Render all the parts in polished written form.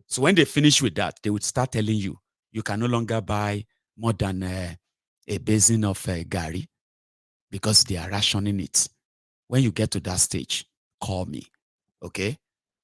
So when they finish with that, they would start telling you, you can no longer buy more than a basin of gari because they are rationing it. When you get to that stage, call me. Okay?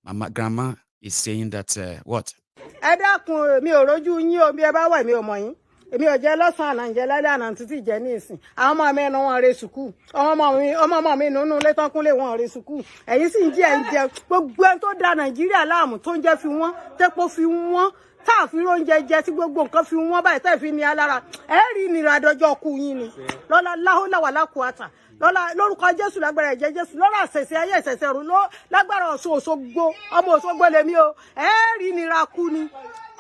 Mama, grandma is saying that, what? Ẹ dákun mi ò rojú yín o bí ẹ bá wà mi ò mọ̀ yín. Èmi ò jẹ lọ́sàn àná ǹjẹ́ lálẹ́ àná títí jẹ ní ìsìn. Àwọn ọmọ mi ẹnu wọn re sùkúù. Ọmọ mi nínú ilé tán kúnlé wọn re sùkúù. Ẹ̀yin sì ń jẹ gbogbo ẹni tó da Nàìjíríà láàmú tó ń jẹ́ fi wọ́n tẹ́pọ̀ fi wọ́n tá a fi oúnjẹ jẹ tí gbogbo nǹkan fi wọ́n báyìí tẹ́ fi ní alára. Ẹ rí ìnira dọjọ́ kú yín ni. Lọ́lá láhólà wà lákùúátà. Lọ́lá lórúkọ Jésù lágbára ẹ̀jẹ̀ Jésù lọ́lá àṣẹ̀ṣẹ̀ ayé ìṣẹ̀ṣẹ̀ rú lágbára Ọ̀ṣun Òṣogbo ọmọ Òṣogbo lèmi o ẹ rí ìnira kú ni.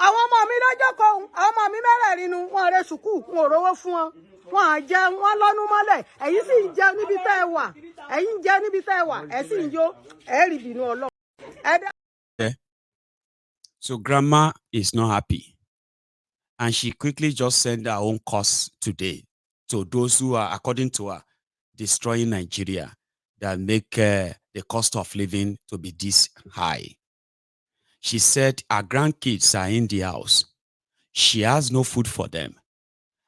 Àwọn ọmọ mi lọ́jọ́ kan àwọn ọmọ mi mẹ́rẹ̀ẹ̀rin nu wọn re sùkúù wọn ò rówó fún wọn wọn à jẹ wọn lọ́nu mọ́lẹ̀ ẹ̀yin sì ń jẹ níbi tẹ́ ẹ wà ẹ̀yin ń jẹ níbi tẹ́ ẹ wà ẹ̀ sì ń yó ẹ̀ rí ìbínú Ọlọ́run. So grandma is not happy, and she quickly just sent her own curse today to those who are, according to her, destroying Nigeria, that make the cost of living to be this high. She said her grandkids are in the house. She has no food for them,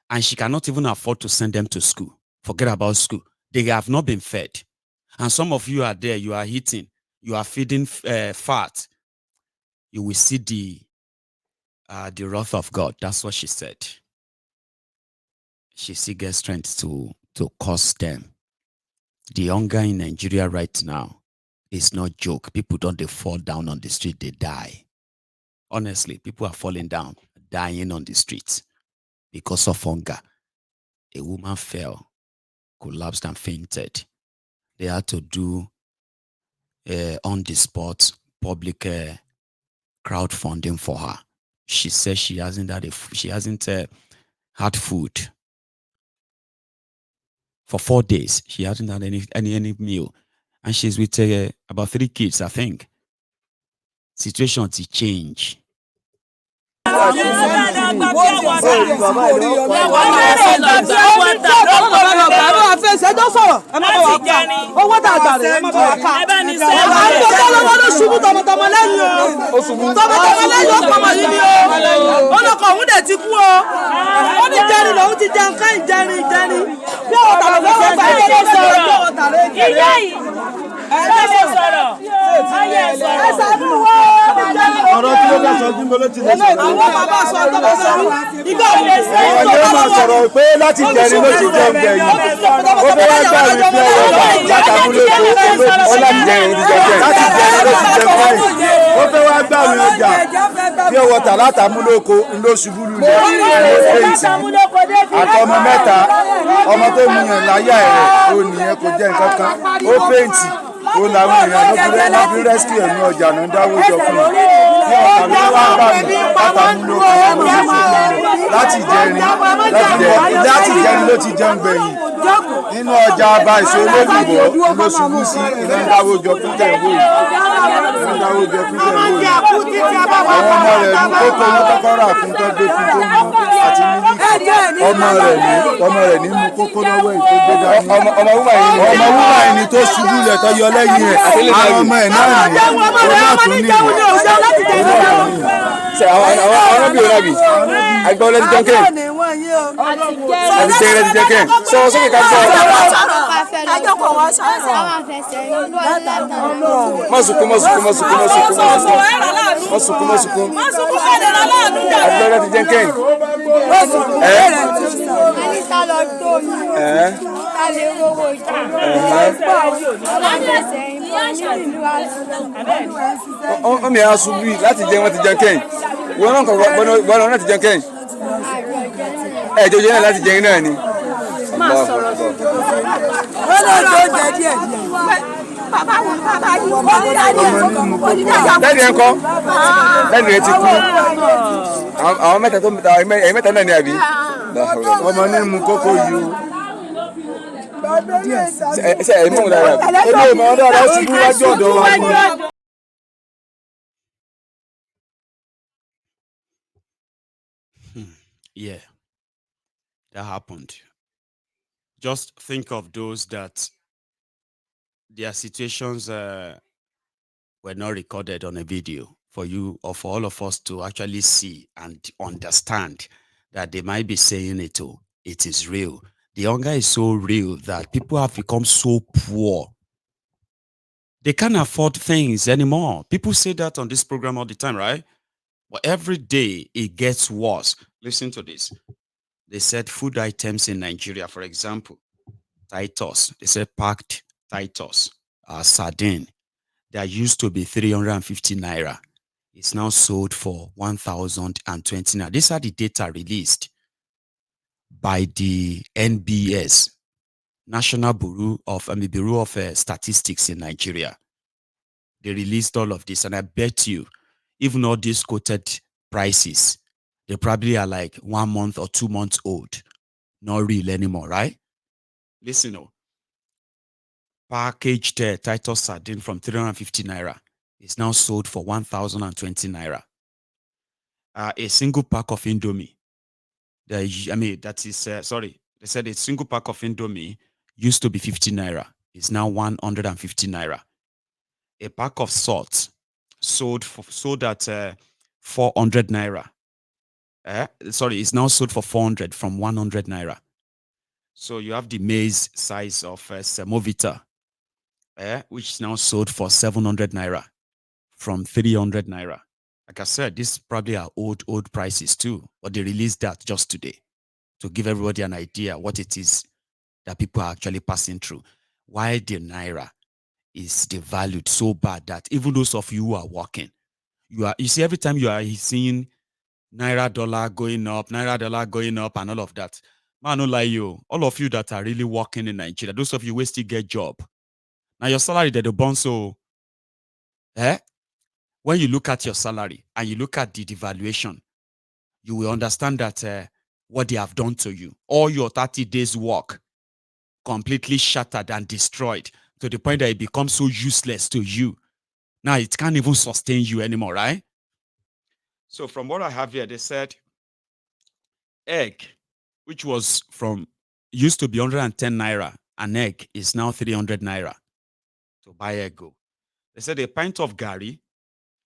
and she cannot even afford to send them to school. Forget about school. They have not been fed. And some of you are there, you are eating, you are feeding fat. You will see the wrath of God. That's what she said. She still gets strength to curse them. The hunger in Nigeria right now is not joke. People don't they fall down on the street, they die. Honestly, people are falling down, dying on the streets because of hunger. A woman fell, collapsed and fainted. They had to do on the spot public crowdfunding for her. She says she hasn't had food for 4 days. She hasn't had any meal, and she's with about 3 kids, I think. Situation to change. ọ̀rọ̀ tí ó bá sọ fún bọ́lá ti lè sọ. àwọn bàbá sọ tó bá sọ ìgbà wo lè ṣe. àwọn yóò máa sọ̀rọ̀ pé láti jẹrin ló ti jẹun gbẹ̀yìn. ó fẹ́ wá gbà mí pé látàkùnlé tó ó láti jẹrin ti jẹun láti jẹrin ló ti jẹun gbẹ̀yìn. ó fẹ́ wá gbà mí ọjà bí ọwọ́ tà látàmúlòkó ló ṣubú lulẹ̀ àtọmọ mẹ́ta ọmọ tó mú yàn láyà ẹ̀ ó nìyẹn kò jẹ́ nǹkan kan ó fẹ́ǹtì ó làwọn èèyàn ló fi rẹ́síkì ẹ̀mí ọjà náà dáwọ́ jọ fún mi bí ọ̀tà ló wá bá mi látàmúlòkó láti jẹrin ló ti jẹun gbẹ̀yìn nínú ọjà àbá ìṣó olóògbé ló ṣubú sí iná dáwọ́ jọ fún tẹ̀wọ́ yìí àwọn ọmọ rẹ̀ ní kókó ní kọ́kọ́rọ́ àfún tó gbé fún tó mú àti mílíkì ọmọ rẹ̀ ní mú kókó lọ́wọ́ èyí tó gbé dání ọmọ wúwà ẹni tó ṣubú lẹ̀ tó yọ lẹ́yìn ẹ̀ àwọn ọmọ ẹ̀ náà ní ọmọ tó ní àwọn bí ọ̀rọ̀ bí agbọ́ lẹ́ti jẹ́kẹ́ àti jẹ́kẹ́ ti jẹ́kẹ́ sọ sókè ká sọ mọ́sùkú agbọ́ lẹ́ti jẹ́kẹ́ ọmọ yẹn aṣọ bíi láti jẹ wọn ti jẹun kẹ́yìn wọn náà kọ̀ gbọ́dọ̀ láti jẹun kẹ́yìn ẹ̀jọ̀ jẹ́ náà láti jẹun náà ni. lẹ́nu ẹ̀ kọ́ lẹ́nu ẹ̀ ti kú àwọn mẹ́ta tó mẹ́ta náà ni àbí ọmọ ní mu kókó yìí o ṣe ẹ̀mí òun dára ẹ̀mí òun dára ó sì kú wájú ọ̀dọ̀ wa ni. Yeah, that happened. Just think of those that their situations were not recorded on a video. for you or for all of us to actually see and understand that they might be saying it too. It is real. The hunger is so real that people have become so poor. They can't afford things anymore. People say that on this program all the time, right? But every day it gets worse. Listen to this. They said food items in Nigeria, for example, Titus, they said packed Titus, sardine, that used to be 350 naira. It's now sold for 1,020 naira. These are the data released by the NBS, National Bureau of Statistics in Nigeria. They released all of this, and I bet you, even all these quoted prices, they probably are like 1 month or 2 months old, not real anymore, right? Listen, packaged Titus sardine from 350 naira is now sold for 1,020 naira. A single pack of Indomie, they said a single pack of Indomie used to be 50 naira. It's now 150 naira. A pack of salt sold at 400 naira. It's now sold for 400 from 100 naira. So you have the maize size of Semovita, which is now sold for 700 naira from 300 naira. Like I said, these probably are old prices too, but they released that just today to give everybody an idea what it is that people are actually passing through. Why the naira is devalued so bad that even those of you who are working, you see every time you are seeing naira dollar going up, and all of that. Man, no lie you, all of you that are really working in Nigeria, those of you who still get job, now your salary that the bond so, when you look at your salary and you look at the devaluation, you will understand that what they have done to you, all your 30 days work completely shattered and destroyed to the point that it becomes so useless to you. Now it can't even sustain you anymore, right? So from what I have here, they said egg, which used to be 110 naira, an egg is now 300 naira to buy egg. They said a pint of gari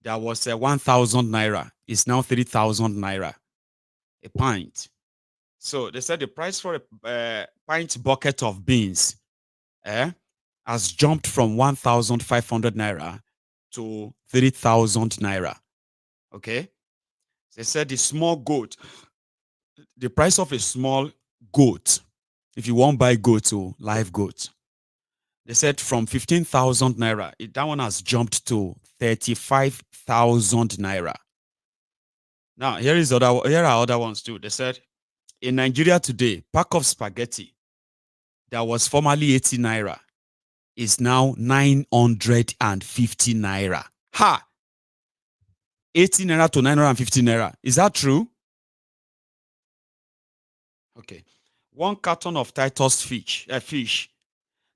that was 1,000 naira is now 3,000 naira a pint. So they said the price for a pint bucket of beans has jumped from 1,500 naira to 3,000 naira. Okay. They said the price of a small goat, if you won't buy goat or live goat, they said from 15,000 naira, that one has jumped to 35,000 naira. Now, here are other ones too. They said in Nigeria today, pack of spaghetti that was formerly 80 naira is now 950 naira. Ha! 80 naira to 950 naira. Is that true? Okay. One carton of Titus fish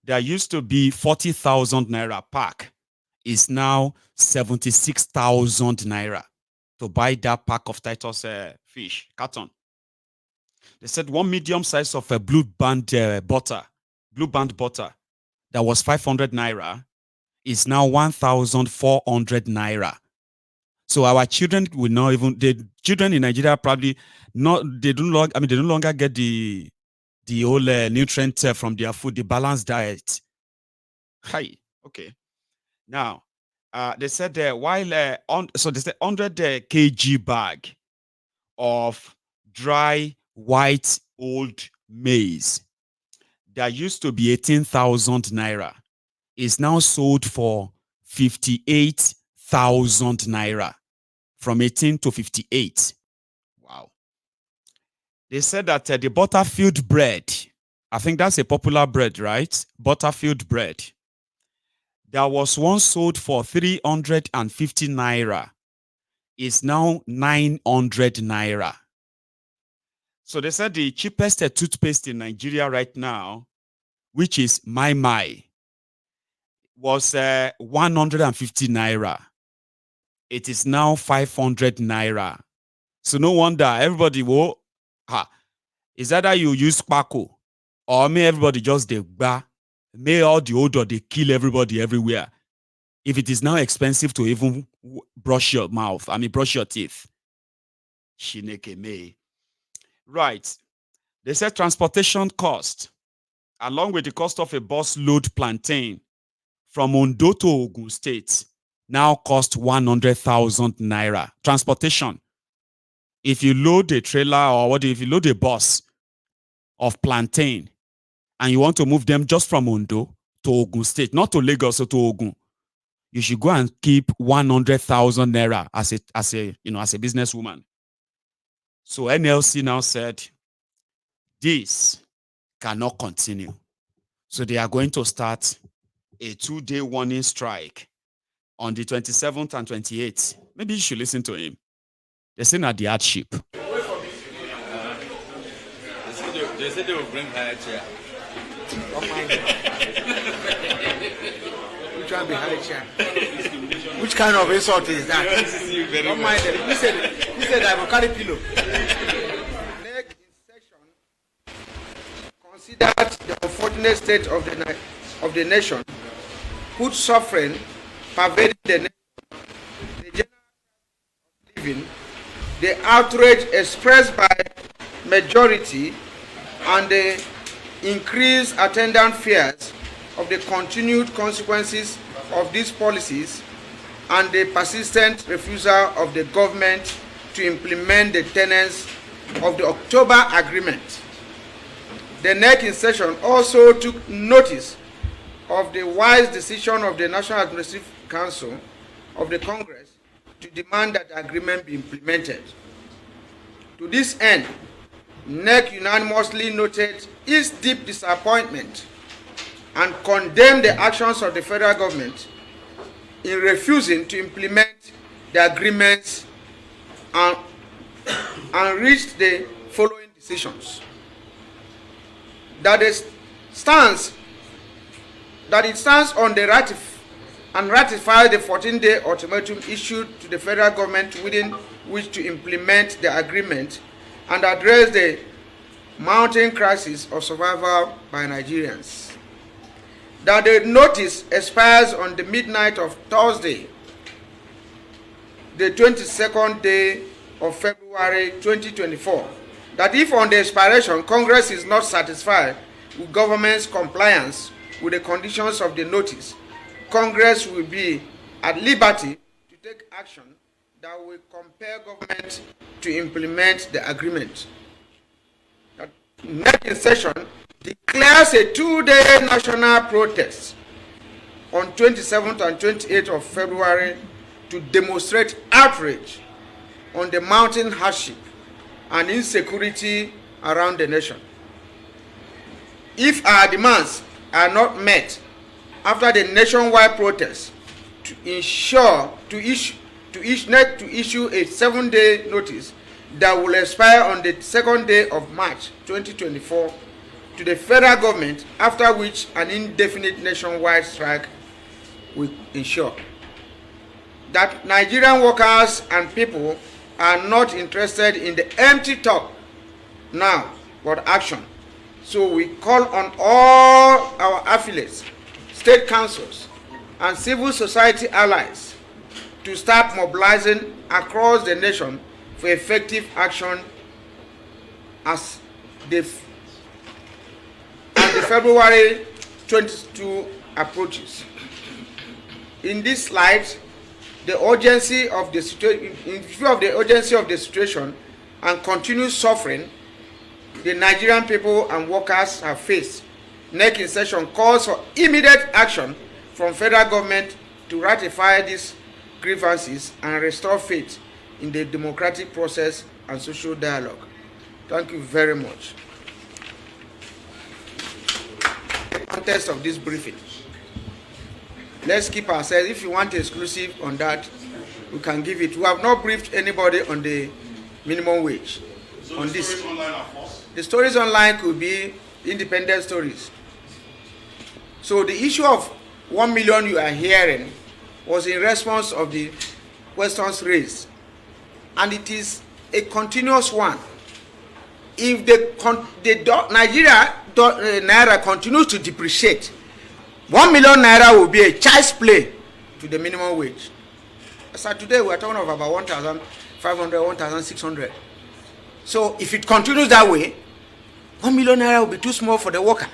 that used to be 40,000 naira pack is now 76,000 naira to buy that pack of Titus fish carton. They said one medium size of a blue band butter that was 500 naira is now 1,400 naira. So our children will not even, the children in Nigeria probably not, they no longer get the whole nutrient from their food, the balanced diet. Hi, okay. Now, they said they said 100 kg bag of dry white old maize that used to be 18,000 naira is now sold for 58,000 naira, from 18 to 58. Wow. They said that the Butterfield bread, I think that's a popular bread, right? Butterfield bread, that was once sold for 350 naira is now 900 naira. So they said the cheapest toothpaste in Nigeria right now, which is My, was 150 naira. It is now 500 naira. So no wonder everybody will, is either you use Paco or may everybody just may all the odor, they kill everybody everywhere. If it is now expensive to even brush your mouth. Brush your teeth. Shineke me. Right. They said transportation cost, along with the cost of a bus load plantain from Ondo to Ogun State, now cost 100,000 naira. Transportation. If you load a trailer or if you load a bus of plantain and you want to move them just from Ondo to Ogun State, not to Lagos or to Ogun, you should go and keep 100,000 naira as a businesswoman. So NLC now said this cannot continue. So they are going to start a 2-day warning strike on the 27th and 28th. Maybe you should listen to him. They're saying at the hardship. They said they will bring higher chair. Which one be high chair? Which kind of insult is that? Don't mind them. He said I will carry pillow. Next in session considered the unfortunate state of the nation, whose suffering pervaded the nation, the general living, the outrage expressed by majority, and the increased attendant fears of the continued consequences of these policies, and the persistent refusal of the government to implement the tenets of the October Agreement. The NEC in session also took notice of the wise decision of the National Administrative Council of the Congress to demand that the agreement be implemented. To this end, NEC unanimously noted its deep disappointment and condemned the actions of the federal government in refusing to implement the agreements and reached the following decisions. That it stands on the ratify the 14-day ultimatum issued to the federal government within which to implement the agreement and address the mounting crisis of survival by Nigerians. That the notice expires on the midnight of Thursday, the 22nd day of February 2024. That if on the expiration Congress is not satisfied with government's compliance with the conditions of the notice, Congress will be at liberty to take action that will compel government to implement the agreement. That next session declares a 2-day national protest on 27th and 28th of February to demonstrate outrage on the mounting hardship and insecurity around the nation. If our demands are not met after the nationwide protest, to issue a 7-day notice that will expire on the 2nd day of March 2024 to the federal government, after which an indefinite nationwide strike will ensure. That Nigerian workers and people are not interested in the empty talk now, but action. So we call on all our affiliates, state councils, and civil society allies to start mobilizing across the nation for effective action as the February 22 approaches. In this slide, the urgency of the situation, in view of the urgency of the situation and continued suffering the Nigerian people and workers have faced, NEC in session calls for immediate action from federal government to ratify these grievances and restore faith in the democratic process and social dialogue. Thank you very much. The context of this briefing. Let's keep ourselves. If you want exclusive on that, we can give it. We have not briefed anybody on the minimum wage. So on the this. stories online are false? The stories online could be independent stories. So the issue of 1 million you are hearing was in response of the questions raised, and it is a continuous one. If the Nigeria naira continues to depreciate, 1 million naira will be a child's play to the minimum wage. So today we are talking of about 1,500, 1,600. So if it continues that way, 1 million naira will be too small for the worker.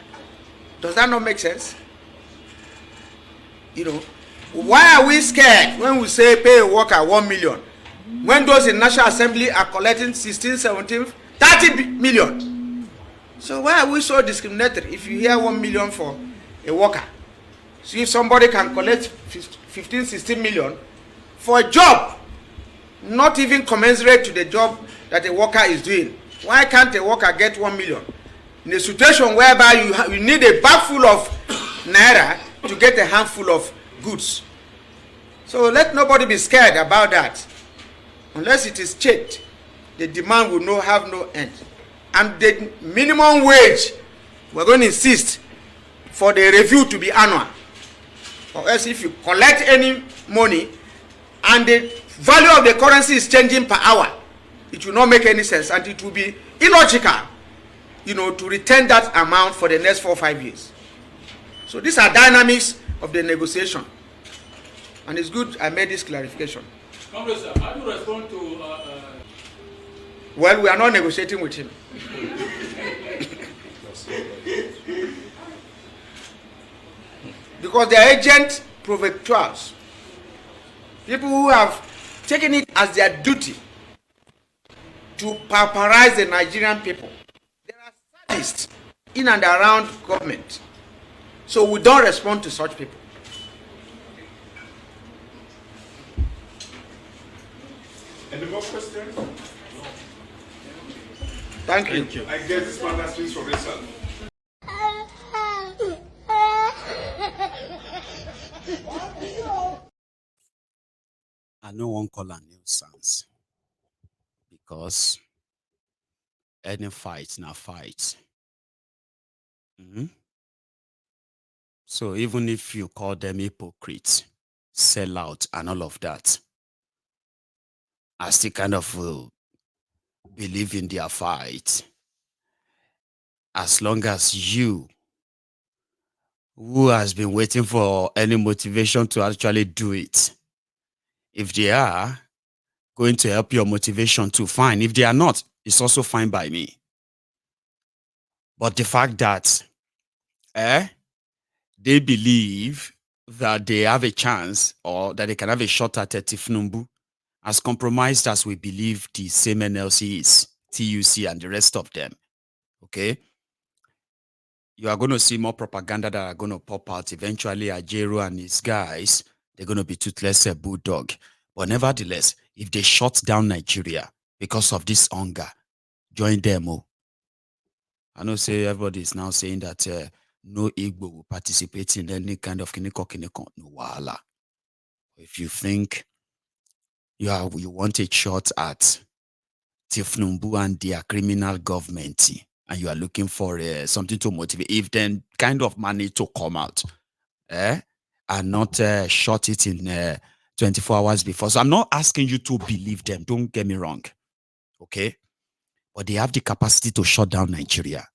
Does that not make sense? You know, why are we scared when we say pay a worker 1 million? When those in National Assembly are collecting 16, 17, 30 million. So why are we so discriminatory if you hear 1 million for a worker? So if somebody can collect 15, 16 million for a job, not even commensurate to the job that a worker is doing, why can't a worker get 1 million? In a situation whereby you need a bag full of naira to get a handful of goods. So let nobody be scared about that. Unless it is checked, the demand will have no end. And the minimum wage, we're going to insist for the review to be annual. Or else if you collect any money and the value of the currency is changing per hour, it will not make any sense, and it will be illogical, you know, to retain that amount for the next 4 or 5 years. So these are dynamics of the negotiation. And it's good I made this clarification. Congress, how do you respond to... Well, we are not negotiating with him. Because they are agent provocateurs. People who have taken it as their duty to pauperize the Nigerian people. There are sadists in and around government. So we don't respond to such people. Any more questions? Thank you. I guess this matter speaks for itself. I no one call a nuisance because any fight na fight. So even if you call them hypocrites, sell out and all of that, I still kind of believe in their fight. As long as you, who has been waiting for any motivation to actually do it, if they are going to help your motivation to fine. If they are not, it's also fine by me. But the fact that they believe that they have a chance or that they can have a shot at Tinubu, as compromised as we believe the same NLC is, TUC and the rest of them, okay? You are going to see more propaganda that are going to pop out. Eventually, Ajero and his guys, they're going to be toothless a bulldog. But nevertheless, if they shut down Nigeria because of this hunger, join them. I know say everybody is now saying that no Igbo will participate in any kind of kiniko, no wala. If you think you want a shot at Tinubu and their criminal government, and you are looking for something to motivate, if then kind of money to come out, and not shot it in 24 hours before. So I'm not asking you to believe them. Don't get me wrong. Okay? But they have the capacity to shut down Nigeria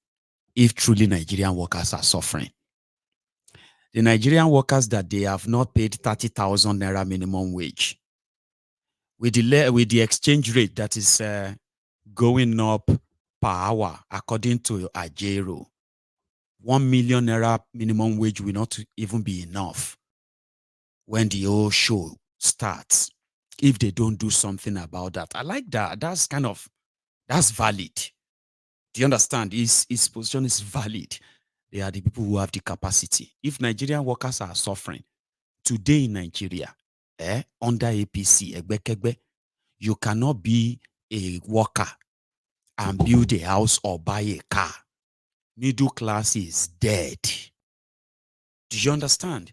if truly Nigerian workers are suffering. The Nigerian workers that they have not paid 30,000 naira minimum wage, with the exchange rate that is going up per hour, according to Ajero, 1 million naira minimum wage will not even be enough when the whole show starts, if they don't do something about that. I like that. That's valid. Do you understand? His position is valid. They are the people who have the capacity. If Nigerian workers are suffering today in Nigeria, under APC, Egbekegbe, you cannot be a worker and build a house or buy a car. Middle class is dead. Do you understand?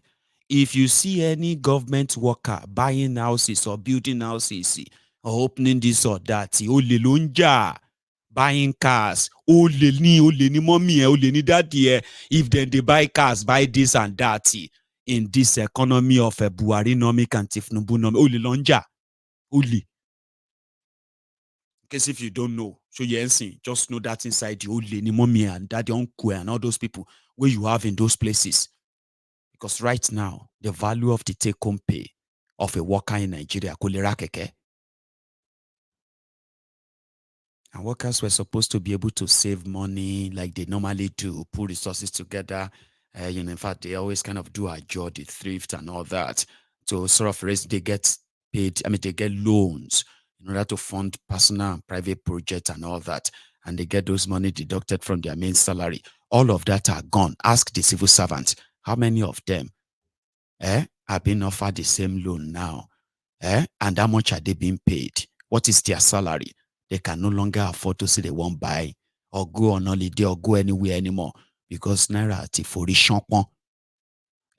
If you see any government worker buying houses or building houses or opening this or that, buying cars, mommy, daddy, if then they buy cars, buy this and that in this economy of a Buharinomic and Tinubunomic, only. Because if you don't know, so just know that inside the mommy and daddy, uncle and all those people where you have in those places. Because right now, the value of the take-home pay of a worker in Nigeria, kò lè ra kẹ̀kẹ́. And workers were supposed to be able to save money like they normally do, put resources together. In fact, they always kind of do ajo, the thrift and all that. To sort of raise, they get paid, they get loans in order to fund personal and private projects and all that. And they get those money deducted from their main salary. All of that are gone. Ask the civil servants, how many of them are being offered the same loan now? And how much are they being paid? What is their salary? They can no longer afford to say they won't buy or go on holiday or go anywhere anymore because Naira ati fori shampoo.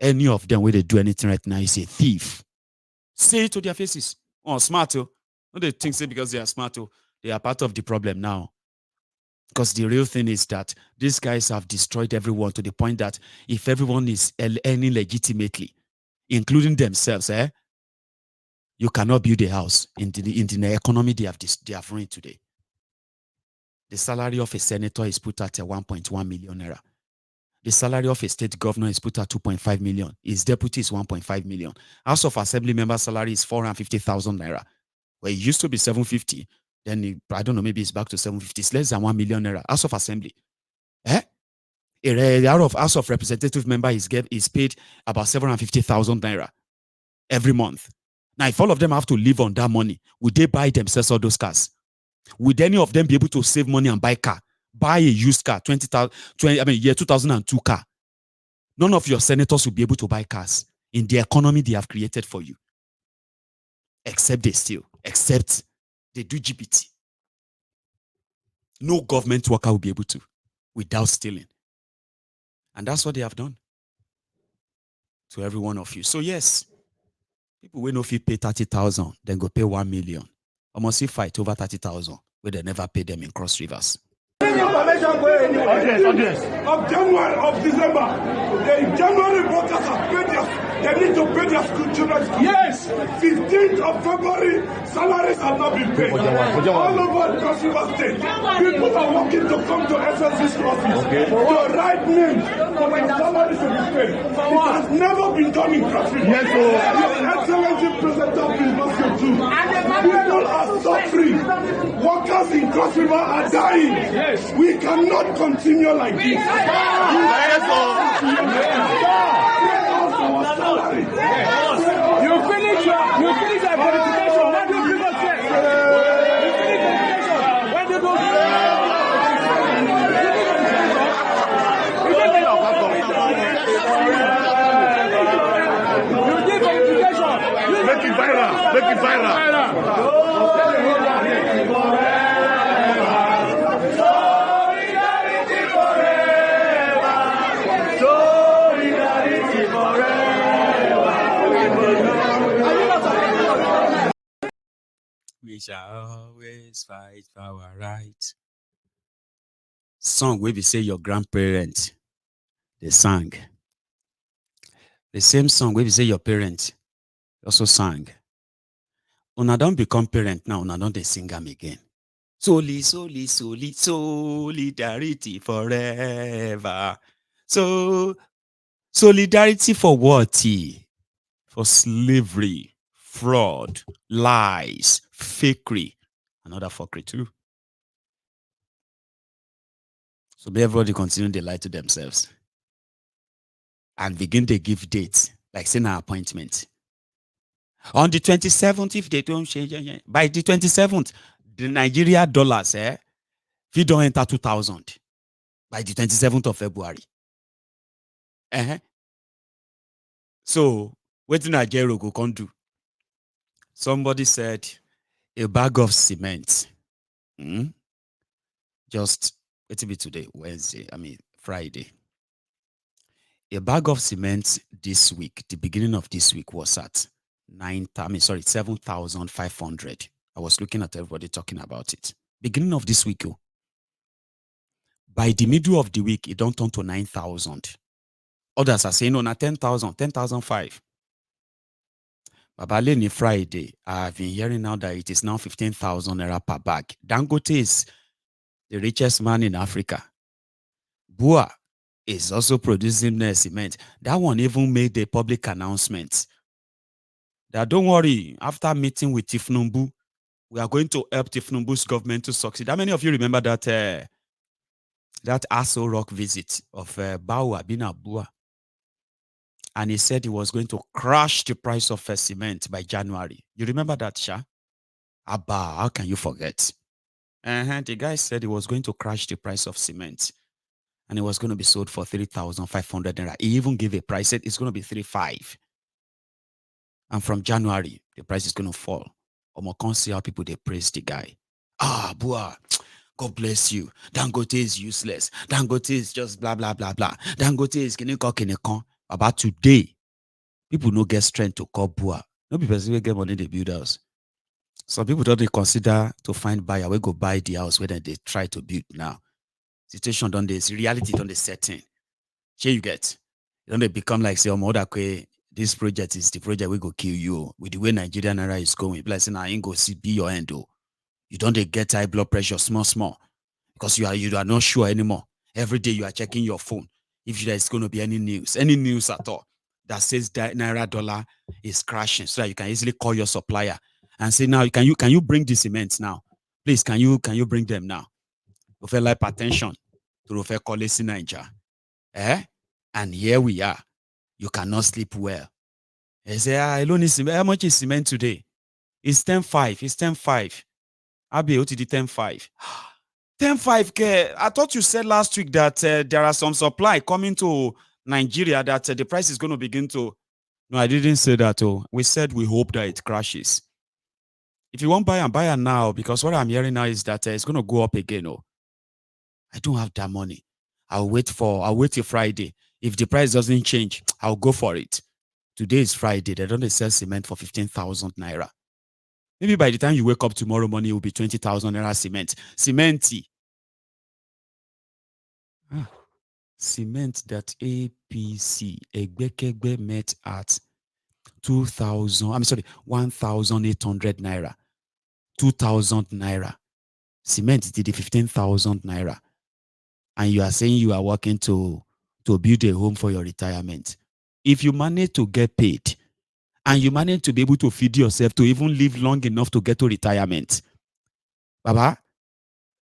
Any of them where they do anything right now is a thief. Say it to their faces. Oh, smart. No, they think say because they are smart, they are part of the problem now. Because the real thing is that these guys have destroyed everyone to the point that if everyone is earning legitimately, including themselves, you cannot build a house in the economy they have ruined today. The salary of a senator is put at 1.1 million naira. The salary of a state governor is put at 2.5 million. His deputy is 1.5 million. House of Assembly member salary is 450,000 naira. Well, it used to be 750. Then I don't know, maybe it's back to 750. It's less than 1 million naira. House of Assembly. A House of Representative member is paid about 750,000 naira every month. Now, if all of them have to live on that money, would they buy themselves all those cars? Would any of them be able to save money and buy car? Buy a used car, 2002 car. None of your senators will be able to buy cars in the economy they have created for you. Except they steal, except they do GPT. No government worker will be able to without stealing. And that's what they have done to every one of you. So yes, people will no fee pay 30,000, then go pay 1 million. Almost see fight over 30,000 where they never pay them in Cross Rivers. Of January, of December, the January workers have paid they need to pay their school children's school. Yes. 15th of February, salaries have not been paid. All over Cross River State, people are working to come to SSC's office to write names for their salaries to be paid. It has never been done in Cross River. Yes, Your Excellency President of University too. People are suffering. Workers in Cross River are dying. Yes. We cannot continue like this. You finish your qualification. When do you give us check? You finish education. When do you go? You give education. Make it viral. Make it viral. We shall always fight for our rights. Song where we say your grandparents, they sang. The same song where we say your parents also sang. Una don't become parent now, una don't they sing them again. Solidarity forever. So, solidarity for what? For slavery, fraud, lies, fakery, another fuckery too. So everybody continue to lie to themselves and begin to give dates, like saying an appointment. On the 27th, if they don't change, by the 27th, the Nigeria dollars, if you don't enter 2,000 by the 27th of February. So, what did Nigeria go can do? Somebody said a bag of cement. Just, it'll be today, Friday. A bag of cement this week, the beginning of this week was at 7,500. I was looking at everybody talking about it. Beginning of this week, by the middle of the week, it don't turn to 9,000. Others are saying, no, na 10,000, 10,005. Babaleni Friday, I've been hearing now that it is now 15,000 naira per bag. Dangote is the richest man in Africa. Bua is also producing cement. That one even made a public announcement that don't worry, after meeting with Tinubu, we are going to help Tinubu's government to succeed. How many of you remember that that Aso Rock visit of Bawa bin Abua? And he said he was going to crash the price of cement by January. You remember that, Sha? Abba, how can you forget? The guy said he was going to crash the price of cement and it was going to be sold for 3,500 naira. He even gave a price, said it's going to be 3,500. And from January, the price is going to fall. Omo, can't see how people, they praise the guy. Ah, Bua, God bless you. Dangote is useless. Dangote is just blah, blah, blah, blah. Dangote is kineko. About today, people no get strength to call Bua. No people will get money to build house. Some people don't consider to find buyer. We go buy the house where they try to build now. Situation done this, reality done the setting. Here you get. Don't they become like say, this project is the project we go kill you. With the way Nigerian Naira is going, like saying I ain't go see be your end. You don't get high blood pressure small because you are not sure anymore. Every day you are checking your phone if there is going to be any news at all that says that Naira dollar is crashing, so that you can easily call your supplier and say, now can you bring the cement now? Please, can you bring them now? You feel like hypertension to call Niger. And here we are. You cannot sleep well. They say, how much is cement today? It's 10.5. It's 10.5. Abi, OTD 10.5. 10.5. I thought you said last week that there are some supply coming to Nigeria that the price is going to begin to. No, I didn't say that. We said we hope that it crashes. If you want buy and now, because what I'm hearing now is that it's going to go up again. I don't have that money. I'll wait till Friday. If the price doesn't change, I'll go for it. Today is Friday. They don't sell cement for 15,000 naira. Maybe by the time you wake up tomorrow morning, it will be 20,000 naira cement. Cementy. Cement that APC Egbekegbe met at 1,800 naira. 2,000 naira. Cement did 15,000 naira. And you are saying you are working to build a home for your retirement. If you manage to get paid and you manage to be able to feed yourself to even live long enough to get to retirement, Baba,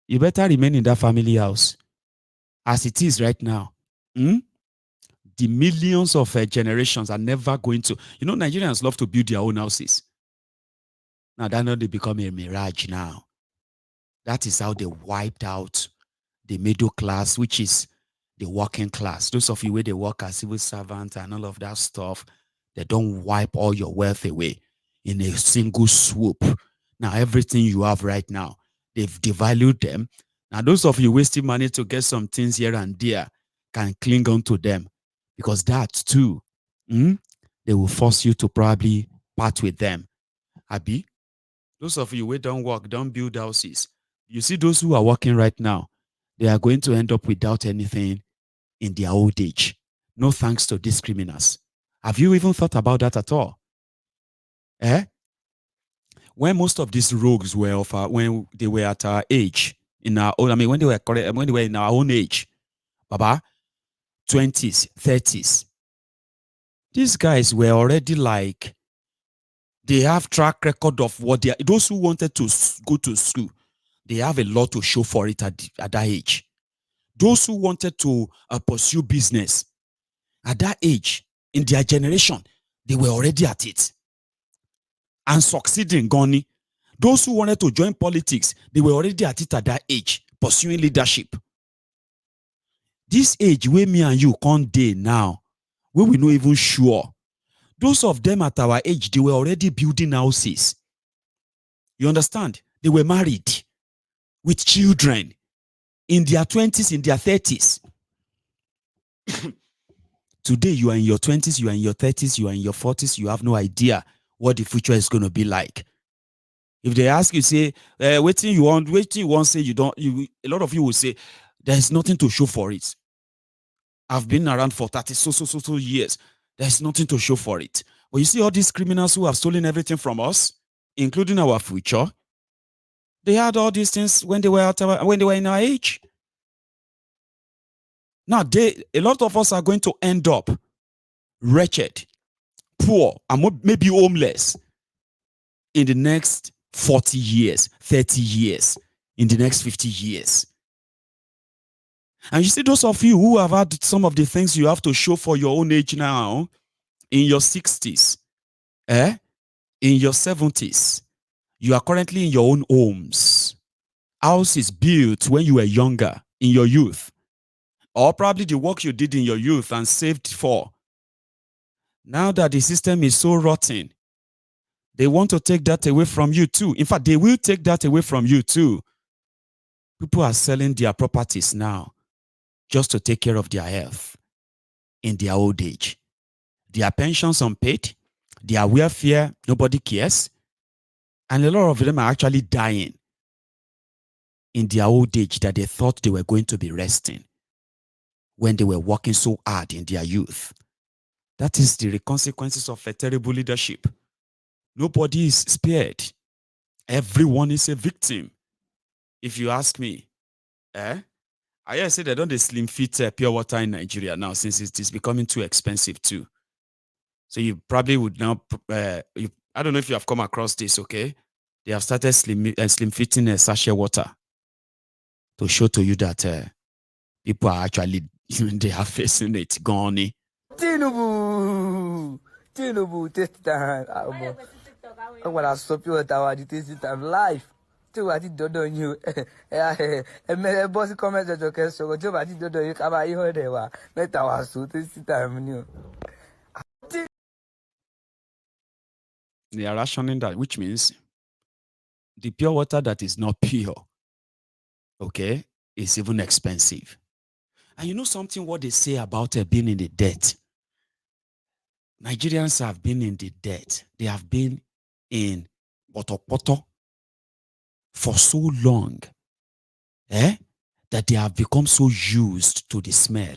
you better remain in that family house. As it is right now, the millions of generations are never going to. Nigerians love to build their own houses. Now, that's not they become a mirage now. That is how they wiped out the middle class, which is the working class. Those of you where they work as civil servants and all of that stuff, they don't wipe all your wealth away in a single swoop. Now, everything you have right now, they've devalued them. Now, those of you wasting money to get some things here and there can cling on to them, because that too, they will force you to probably part with them. Abi, those of you who don't work, don't build houses, you see those who are working right now, they are going to end up without anything in their old age. No thanks to these criminals. Have you even thought about that at all? When most of these rogues were when they were at our age, when they were in our own age, Baba, 20s, 30s, these guys were already like, they have track record of what they are. Those who wanted to go to school, they have a lot to show for it at that age. Those who wanted to pursue business at that age, in their generation, they were already at it and succeeding, Goni. Those who wanted to join politics, they were already at it at that age, pursuing leadership. This age where me and you can't day now, where we not even sure. Those of them at our age, they were already building houses. You understand? They were married with children in their 20s, in their 30s. Today, you are in your 20s, you are in your 30s, you are in your 40s, you have no idea what the future is going to be like. If they ask you, say, waiting you want, say you don't, a lot of you will say, there's nothing to show for it. I've been around for 30 so years. There's nothing to show for it. But you see all these criminals who have stolen everything from us, including our future, they had all these things when they were in our age. Now, a lot of us are going to end up wretched, poor and maybe homeless in the next 40 years, 30 years, in the next 50 years. And you see, those of you who have had some of the things you have to show for your own age now, in your 60s, in your 70s, you are currently in your own homes. House is built when you were younger, in your youth, or probably the work you did in your youth and saved for. Now that the system is so rotten, they want to take that away from you too. In fact, they will take that away from you too. People are selling their properties now just to take care of their health in their old age. Their pensions unpaid, their welfare, nobody cares. And a lot of them are actually dying in their old age that they thought they were going to be resting when they were working so hard in their youth. That is the consequences of a terrible leadership. Nobody is spared. Everyone is a victim. If you ask me, I say they don't slim fit pure water in Nigeria now, since it is becoming too expensive too. So you probably would now, I don't know if you have come across this, okay? They have started slim fitting sachet water to show to you that people are actually, they are facing it. Gone. Tinubu, this time. I'm gonna stop you at our this time live. Tí I did dodo you. Boss comment that so go I did dodo you kaba you de wa. Meta wa so this time new. They are rationing that, which means the pure water that is not pure, okay, is even expensive. And you know something what they say about being in the debt? Nigerians have been in the debt. They have been in poto for so long that they have become so used to the smell.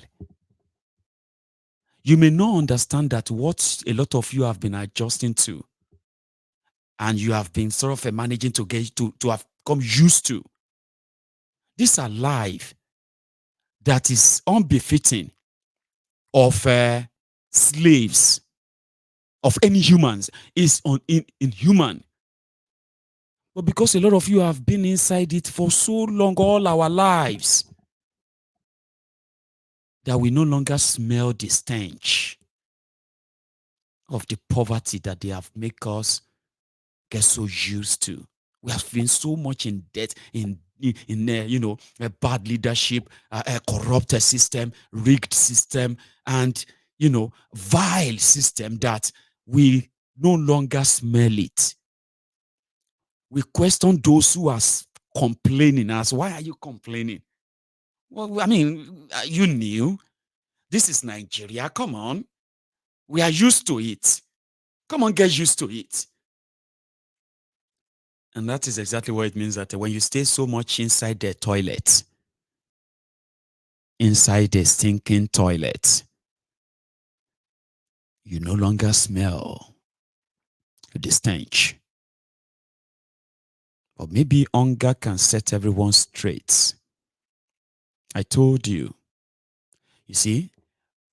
You may not understand that what a lot of you have been adjusting to, and you have been sort of managing to get to have come used to. These are life that is unbefitting of slaves, of any humans, is inhuman. But because a lot of you have been inside it for so long, all our lives, that we no longer smell the stench of the poverty that they have made us get so used to. We have been so much in debt, in a bad leadership, a corrupt system, rigged system, and vile system that we no longer smell it. We question those who are complaining as, why are you complaining? Well, I mean, you knew this is Nigeria. Come on. We are used to it. Come on, get used to it. And that is exactly what it means, that when you stay so much inside the toilet, inside the stinking toilet, you no longer smell the stench. Or maybe hunger can set everyone straight. I told you. You see,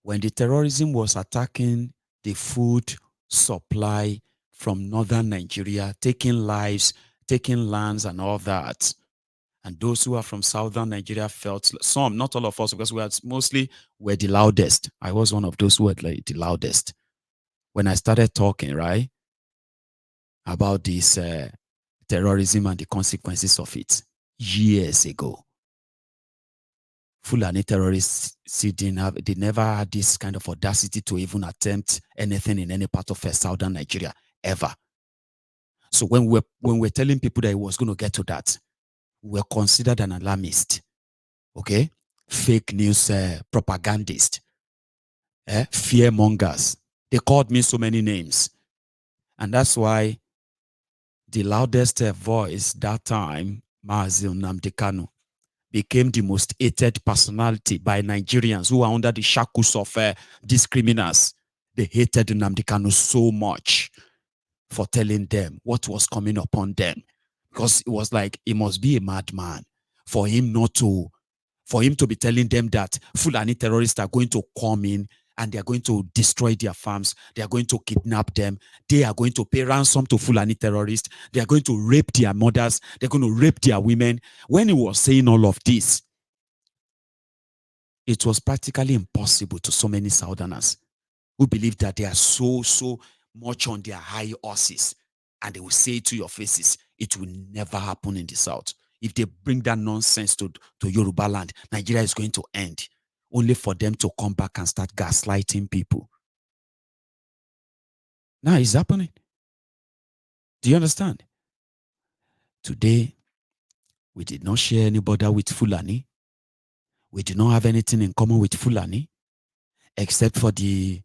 when the terrorism was attacking the food supply from northern Nigeria, taking lives, taking lands and all that, and those who are from southern Nigeria felt, some, not all of us, because we were the loudest. I was one of those who were the loudest. When I started talking, right, about this terrorism and the consequences of it years ago. Fulani terrorists, they never had this kind of audacity to even attempt anything in any part of southern Nigeria, ever. So when we're telling people that it was going to get to that, we were considered an alarmist, okay? Fake news propagandist, fear mongers. They called me so many names. And that's why the loudest voice that time, Mazi Nnamdi Kanu, became the most hated personality by Nigerians who are under the shackles of these criminals. They hated Nnamdi Kanu so much for telling them what was coming upon them. Because it was like, he must be a madman for him to be telling them that Fulani terrorists are going to come in and they are going to destroy their farms. They are going to kidnap them. They are going to pay ransom to Fulani terrorists. They are going to rape their mothers. They're going to rape their women. When he was saying all of this, it was practically impossible to so many Southerners who believe that they are so much on their high horses, and they will say to your faces, it will never happen in the South. If they bring that nonsense to Yoruba land, Nigeria is going to end, only for them to come back and start gaslighting people. Now it's happening. Do you understand? Today, we did not share any border with Fulani. We do not have anything in common with Fulani, except for the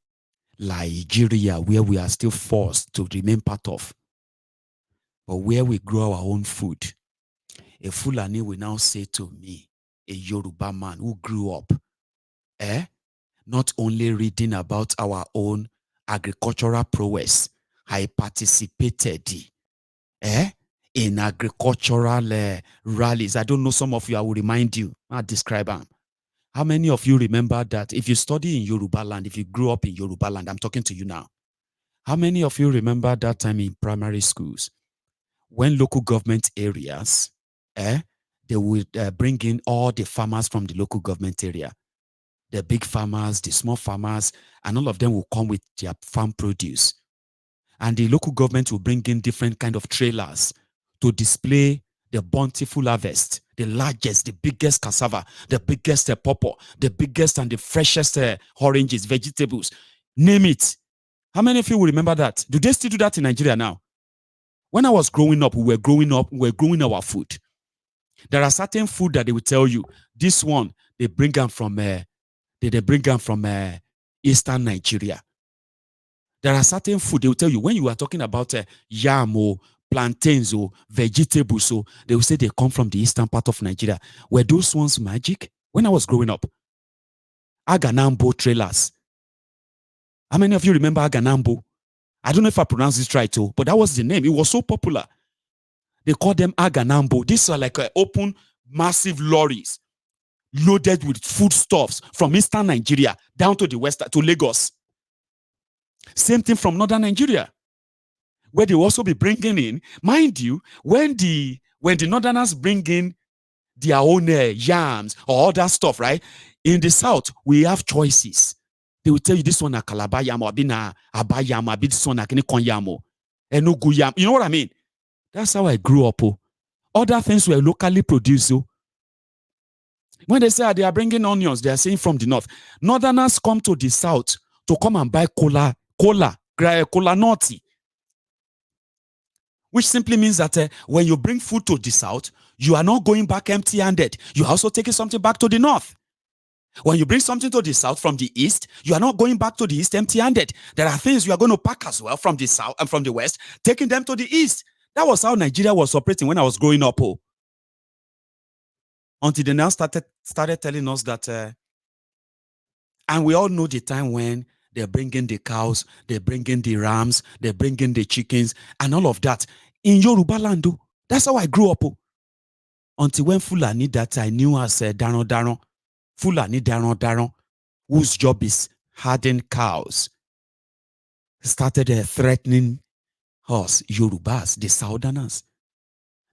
Nigeria, where we are still forced to remain part of, but where we grow our own food. A Fulani will now say to me, a Yoruba man who grew up, not only reading about our own agricultural prowess, I participated in agricultural rallies. I don't know, some of you, I will remind you, I'll describe them. How many of you remember that if you study in Yoruba land, if you grew up in Yoruba land, I'm talking to you now, how many of you remember that time in primary schools when local government areas, they would bring in all the farmers from the local government area, the big farmers, the small farmers, and all of them will come with their farm produce. And the local government will bring in different kind of trailers to display the bountiful harvest, the largest, the biggest cassava, the biggest pawpaw, the biggest and the freshest oranges, vegetables, name it. How many of you will remember that? Do they still do that in Nigeria now? When I was growing up, we were growing our food. There are certain food that they will tell you, this one, they bring them from Eastern Nigeria. There are certain food they will tell you, when you are talking about yam or plantains or vegetables, so they will say they come from the eastern part of Nigeria. Were those ones magic? When I was growing up, Aganambo trailers. How many of you remember Aganambo? I don't know if I pronounced this right, too, but that was the name. It was so popular. They call them Aganambo. These are like open, massive lorries loaded with foodstuffs from eastern Nigeria down to the west, to Lagos. Same thing from northern Nigeria, where they will also be bringing in, mind you, when the northerners bring in their own yams or other stuff, right? In the south, we have choices. They will tell you this one a Calabar yam, or a Aba yam, or this one a Kinikon yam, Enugu yam. You know what I mean? That's how I grew up. Other things were locally produced. When they say they are bringing onions, they are saying from the north. Northerners come to the south to come and buy cola nutty, which simply means that when you bring food to the south, you are not going back empty-handed. You are also taking something back to the north. When you bring something to the south from the east, you are not going back to the east empty-handed. There are things you are going to pack as well from the south and from the west, taking them to the east. That was how Nigeria was operating when I was growing up. Until they now started telling us that, and we all know the time when they bring in the cows, they bring in the rams, they bring in the chickens, and all of that. In Yoruba land, that's how I grew up. Until when Fulani, that I knew as Daron, Fulani Daron, whose job is herding cows, started threatening us, Yorubas, the Southerners,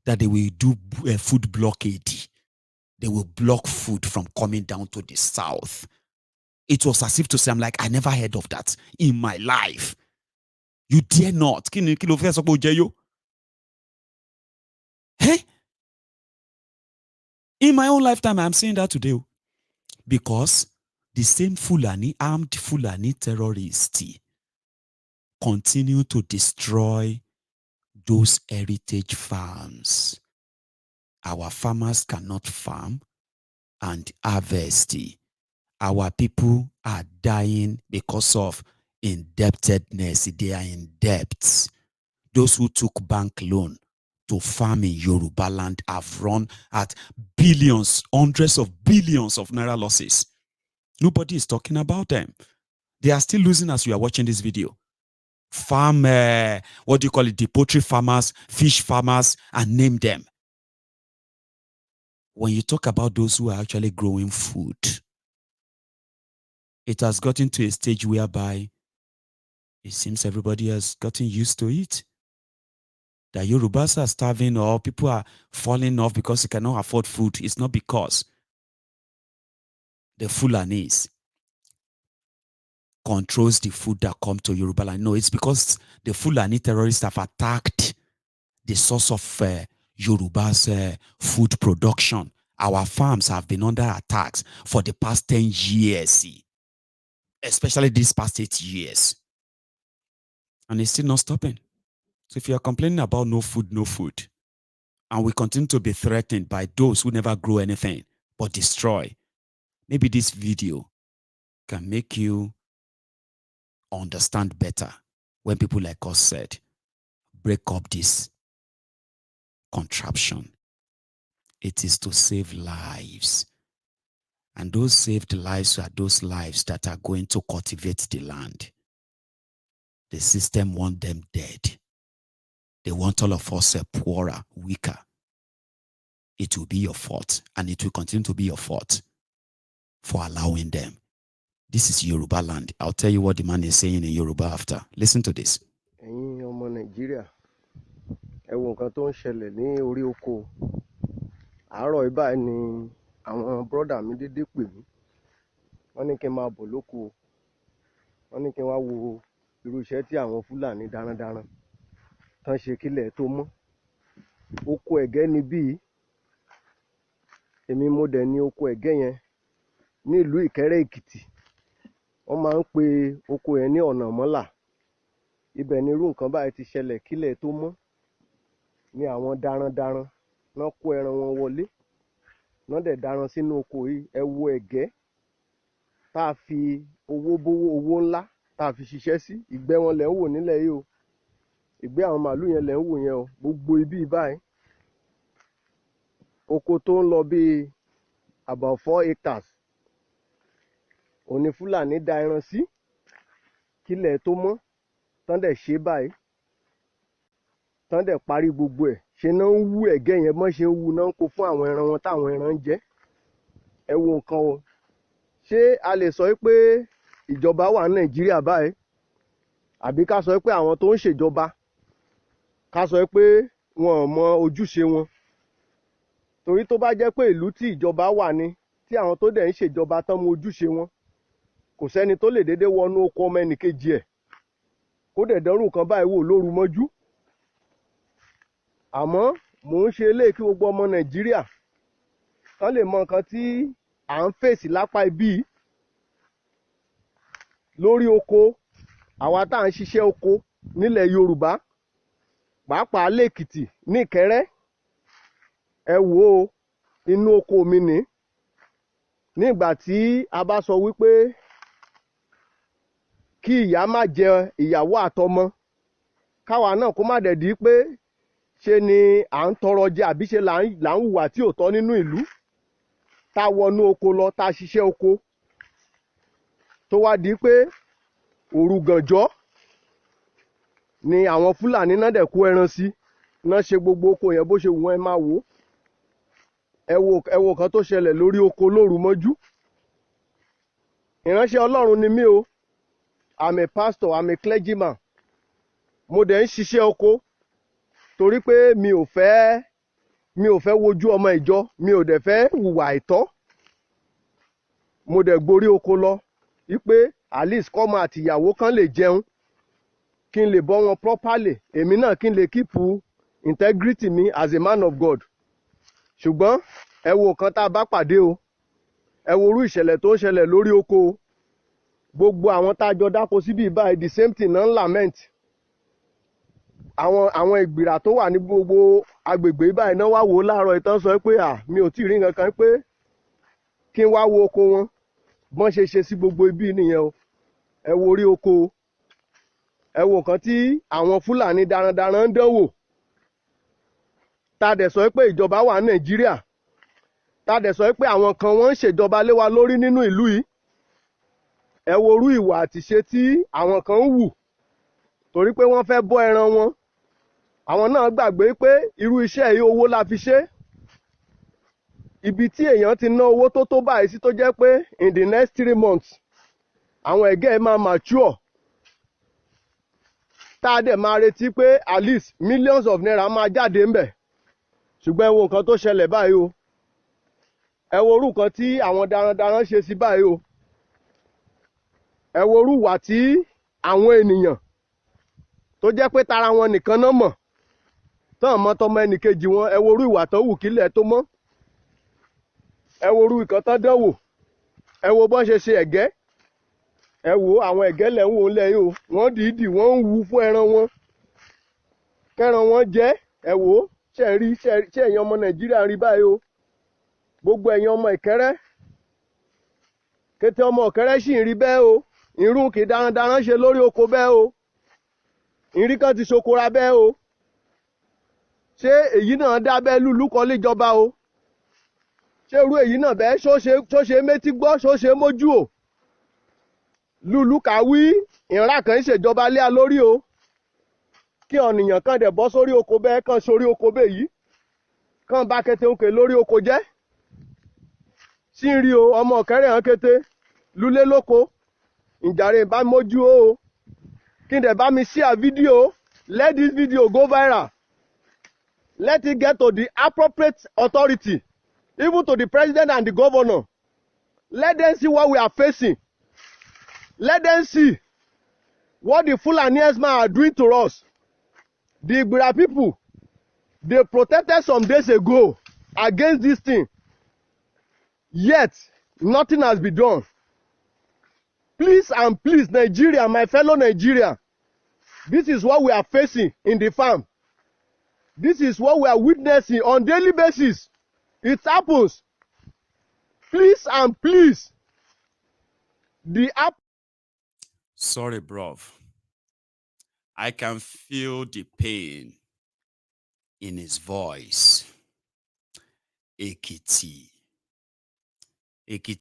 that they will do food blockade. They will block food from coming down to the south. It was as if to say, I'm like, I never heard of that in my life. You dare not. Hey? In my own lifetime, I'm saying that today. Because the same Fulani, armed Fulani terrorists, continue to destroy those heritage farms. Our farmers cannot farm and harvest. Our people are dying because of indebtedness. They are in debt. Those who took bank loan to farm in Yoruba land have run at billions, hundreds of billions of naira losses. Nobody is talking about them. They are still losing as you are watching this video. Farm, what do you call it? The poultry farmers, fish farmers, and name them. When you talk about those who are actually growing food, It has gotten to a stage whereby it seems everybody has gotten used to it. That Yorubas are starving or people are falling off because they cannot afford food. It's not because the Fulanis controls the food that come to Yoruba land. No, it's because the Fulani terrorists have attacked the source of Yoruba's food production. Our farms have been under attacks for the past 10 years, especially these past 8 years. And it's still not stopping. So if you are complaining about no food, and we continue to be threatened by those who never grow anything but destroy, maybe this video can make you understand better when people like us said, break up this contraption. It is to save lives. And those saved lives are those lives that are going to cultivate the land. The system wants them dead. They want all of us poorer, weaker. It will be your fault, and it will continue to be your fault for allowing them. This is Yoruba land. I'll tell you what the man is saying in Yoruba after. Listen to this. Ẹ̀yin ọmọ Nàìjíríà, ẹ wo nǹkan tó ń ṣẹlẹ̀ ní orí oko. Àárọ̀ ibà ni àwọn brọ́dà mi dédé pè mí. Wọ́n ní kí n máa bọ̀ lóko. Wọ́n ní kí n wá wo irú iṣẹ́ tí àwọn Fúlàní darandaran tán ṣe kílẹ̀ tó mọ́. Oko ẹ̀gẹ́ ni bíi. Èmi mo dẹ̀ ní oko ẹ̀gẹ́ yẹn ní ìlú Ìkẹ́rẹ́ Èkìtì. Wọ́n máa ń pe oko yẹn ní ọ̀nà mọ́là. Ibẹ̀ ni irú nǹkan báyìí ti ṣẹlẹ̀ kílẹ̀ tó mọ́. Ni àwọn darandaran náà kó ẹran wọn wọlé. Náà dẹ̀ daran sínú oko yìí. Ẹ wo ẹ̀gẹ́ tá a fi owó ńlá tá a fi ṣiṣẹ́ sí. Ìgbẹ́ wọn lẹ̀ ń wò nílẹ̀ yìí o. Ìgbẹ́ àwọn màálù yẹn lẹ̀ ń wò yẹn o. Gbogbo ibi báyìí. Oko tó ń lọ bí about 4 hectares. Òní Fúlàní da ẹran sí. Kílẹ̀ tó mọ́. Tán dẹ̀ ṣe báyìí. Tán dẹ̀ parí gbogbo ẹ̀. Ṣe náà ń wú ẹ̀gẹ́ yẹn mọ́ ṣe ń wú náà ń kó fún àwọn ẹran wọn táwọn ẹran ń jẹ. Ẹ wo nǹkan o. Ṣé a lè sọ pé ìjọba wà ní Nàìjíríà báyìí? Àbí ká sọ pé àwọn tó ń ṣèjọba ká sọ pé wọn ò mọ ojúṣe wọn? Torí tó bá jẹ́ pé ìlú tí ìjọba wà ní tí àwọn tó dẹ̀ ń ṣèjọba tán mọ ojúṣe wọn, kò sẹ́ni tó lè dédé wọnú oko ọmọ ẹnìkejì ẹ̀ kó dẹ̀ dánrù nǹkan báyìí wò lóru mọ́jú. Àmọ́ mò ń ṣe eléyìí kí gbogbo ọmọ Nàìjíríà kán lè mọ nǹkan tí à ń fèsì lápá ibí lórí oko. Àwa tá à ń ṣiṣẹ́ oko nílẹ̀ Yorùbá pàápàá lẹ́kìtì ní Ìkẹ́rẹ́. Ẹ wo inú oko mi ní. Nígbà tí a bá sọ wípé kí ìyá má jẹ ìyàwó àtọmọ, káwa náà kó má dẹ̀ di pé ṣe ni à ń tọrọ jẹ àbí ṣe là ń hùwà tí ò tọ́ nínú ìlú. Tá wọnú oko lọ, tá ṣiṣẹ́ oko. Tó wá di pé òru gànjọ́ ni àwọn Fúlàní náà dẹ̀ kó ẹran sí. Náà ṣe gbogbo oko yẹn bó ṣe wù wọ́n. Ẹ máa wò ó. Ẹ wo nǹkan tó ṣẹlẹ̀ lórí oko lóru mọ́jú. Ìránṣẹ́ Ọlọ́run ni mí o. I'm a pastor, I'm a clergyman. Mo dẹ̀ ń ṣiṣẹ́ oko torí pé mi ò fẹ́ wojú ọmọ ìjọ, mi ò dẹ̀ fẹ́ hùwà àìtọ́. Mo dẹ̀ gborí oko lọ wípé at least kọ́mọ àtìyàwó kan lè jẹun, kí n lè bọ́ wọn properly. Èmi náà kí n lè keep integrity mi as a man of God. Ṣùgbọ́n ẹ wo nǹkan tá a bá pàdé o. Ẹ wo irú ìṣẹ̀lẹ̀ tó ń ṣẹlẹ̀ lórí oko o. Gbogbo àwọn tá a jọ dáko síbí báyìí the same thing náà ń lament. Àwọn ìgbìrà tó wà ní gbogbo agbègbè báyìí náà wá wò ó láàárọ̀ ìtàn sọ pé mi ò tí ì rí nǹkan kan pé kí n wá wo oko wọn. Bọ́n ṣe ṣe sí gbogbo ibi nìyẹn o. Ẹ wo orí oko o. Ẹ wo nǹkan tí àwọn Fúlàní darandaran ń dánwò. Tá dẹ̀ sọ pé ìjọba wà ní Nàìjíríà. Tá dẹ̀ sọ pé àwọn kan wọ́n ń ṣèjọba lé wa lórí nínú ìlú yìí. Ẹ wo irú ìwà àtìṣe tí àwọn kan ń wù torí pé wọ́n fẹ́ bọ́ ẹran wọn. Àwọn náà gbàgbé pé irú iṣẹ́ yìí owó la fi ṣe. Ibi tí èèyàn ti ná owó tó báyìí sí tó jẹ́ pé in the next 3 months àwọn ẹ̀gẹ́ ẹ̀ máa mature tá a dẹ̀ máa retí pé at least millions of naira máa jáde ńbẹ̀ ṣùgbọ́n ẹ wo nǹkan tó ṣẹlẹ̀ báyìí o ẹ wo orú nǹkan tí àwọn darandaran ṣe sí báyìí o ẹ wo orú ìwà tí àwọn ènìyàn tó jẹ́ pé tara wọn nìkan náà mọ̀ tán mọ́ tọmọ ẹnìkejì wọn ẹ wo orú ìwà tó wù kílẹ̀ tó mọ́ ẹ wo orú nǹkan tán dánwò ẹ wo bọ́n ṣe ṣe ẹ̀gẹ́ ẹ wo àwọn ẹ̀gẹ́ lẹ̀ ń wò ń lẹ́yìn o wọ́n dìídì wọ́n ń wu fún ẹran wọn kẹran wọn jẹ́ ẹ wò ó ṣe ẹ̀yin ọmọ Nàìjíríà rí báyìí o gbogbo ẹ̀yin ọmọ Ìkẹ́rẹ́ kété ọmọ Ìkẹ́rẹ́ sì ń rí bẹ́ẹ̀ o irú kì í darandaran ṣe lórí oko bẹ́ẹ̀ o ìrí kan ti ṣokora bẹ́ẹ̀ o ṣé èyí náà dábẹ́ lùlú kan léjọba o ṣé irú èyí náà bẹ́ẹ̀ ṣó ṣe métí gbọ́ ṣó ṣe mójú o lùlú kàwí ìran kan ń ṣèjọba lé a lórí o kí ọ̀nìyàn kan dẹ̀ bọ́ sórí oko bẹ́ẹ̀ kan sórí oko bẹ́ẹ̀ yìí kan bá kété òkè lórí oko jẹ́ sí ń rí o ọmọ Ìkẹ́rẹ́ hàn kété lulẹ̀ lóko ìjàre bá mójú o kí n dẹ̀ bá mi share video let this video go viral let it get to the appropriate authority even to the president and the governor let them see what we are facing let them see what the Fulani herdsmen are doing to us the Igbira people they protested some days ago against this thing yet nothing has been done. Please and please, Nigeria, my fellow Nigeria, this is what we are facing in the farm. This is what we are witnessing on daily basis. It happens. Please and please, Sorry, bruv. I can feel the pain in his voice. Ekiti.